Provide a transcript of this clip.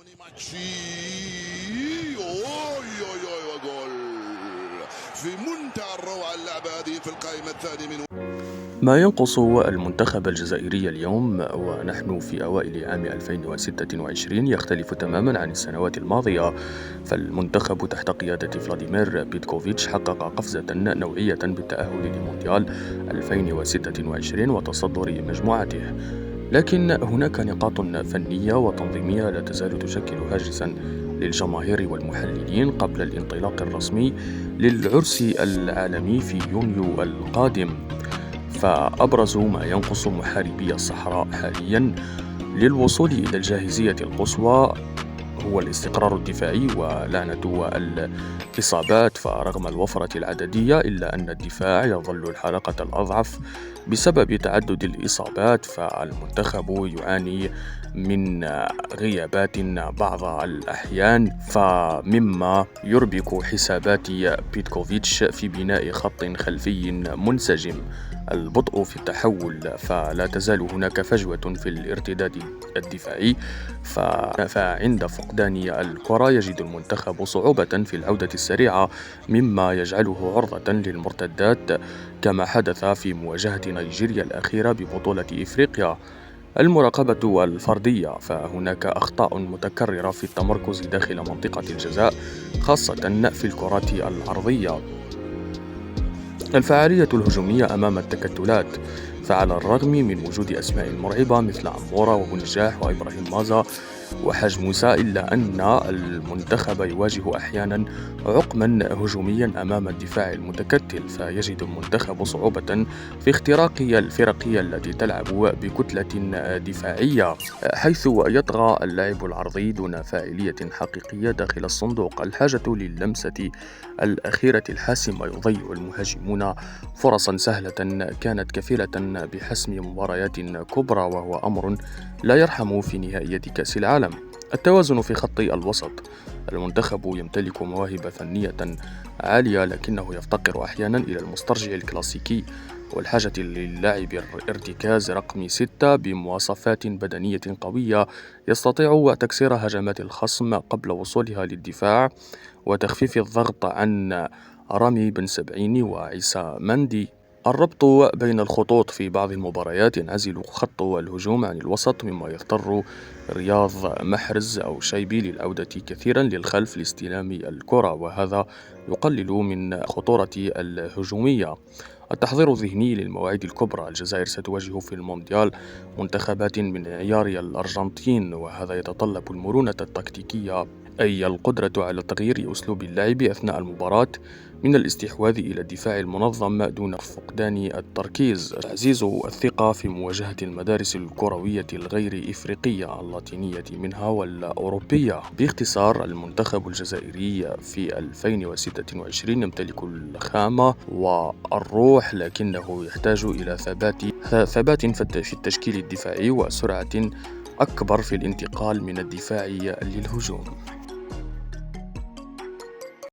وجول في منتهى الروعة. اللعبة هذه في القائمة الثانية من ما ينقص المنتخب الجزائري اليوم ونحن في أوائل عام 2026 يختلف تماما عن السنوات الماضية، فالمنتخب تحت قيادة فلاديمير بيتكوفيتش حقق قفزة نوعية بالتأهل لمونديال 2026 وتصدر مجموعته، لكن هناك نقاط فنية وتنظيمية لا تزال تشكل هاجسا للجماهير والمحللين قبل الانطلاق الرسمي للعرس العالمي في يونيو القادم. فأبرز ما ينقص محاربي الصحراء حاليا للوصول إلى الجاهزية القصوى هو الاستقرار الدفاعي ولعنة الإصابات، فرغم الوفرة العددية إلا أن الدفاع يظل الحلقة الأضعف بسبب تعدد الإصابات، فالمنتخب يعاني من غيابات بعض الأحيان، فمما يربك حسابات بيتكوفيتش في بناء خط خلفي منسجم. البطء في التحول، فلا تزال هناك فجوة في الارتداد الدفاعي، فعند فقدان الكرة يجد المنتخب صعوبة في العودة السريعة مما يجعله عرضة للمرتدات كما حدث في مواجهة نيجيريا الأخيرة ببطولة إفريقيا. المراقبة والفردية، فهناك أخطاء متكررة في التمركز داخل منطقة الجزاء خاصة في الكرات العرضية. الفعالية الهجومية أمام التكتلات، فعلى الرغم من وجود أسماء مرعبة مثل عمورة وبنجاح وإبراهيم مازا وحاج موسى إلا أن المنتخب يواجه أحيانا عقما هجوميا أمام الدفاع المتكتل، فيجد المنتخب صعوبة في اختراق الفرق التي تلعب بكتلة دفاعية، حيث يطغى اللعب العرضي دون فاعلية حقيقية داخل الصندوق. الحاجة للمسة الأخيرة الحاسمة يضيع المهاجمون فرصا سهلة كانت كفيلة بحسم مباريات كبرى، وهو أمر لا يرحم في نهائية كأس العالم. التوازن في خط الوسط، المنتخب يمتلك مواهب فنية عالية لكنه يفتقر أحيانا إلى المسترجع الكلاسيكي والحاجة للاعب ارتكاز رقم 6 بمواصفات بدنية قوية يستطيع تكسير هجمات الخصم قبل وصولها للدفاع وتخفيف الضغط عن رامي بن سبعيني وعيسى مندي. الربط بين الخطوط، في بعض المباريات ينعزل خط الهجوم عن الوسط مما يضطر رياض محرز أو شيبي للعودة كثيرا للخلف لاستلام الكرة، وهذا يقلل من خطورة الهجومية. التحضير الذهني للمواعيد الكبرى، الجزائر ستواجه في المونديال منتخبات من عيار الأرجنتين، وهذا يتطلب المرونة التكتيكية، أي القدرة على تغيير أسلوب اللعب أثناء المباراة من الاستحواذ إلى الدفاع المنظم دون فقدان التركيز. تعزيز الثقة في مواجهة المدارس الكروية الغير إفريقية اللاتينية منها والأوروبية. باختصار، المنتخب الجزائري في 2026 يمتلك الخامة والروح، لكنه يحتاج إلى ثبات في التشكيل الدفاعي وسرعة أكبر في الانتقال من الدفاع للهجوم.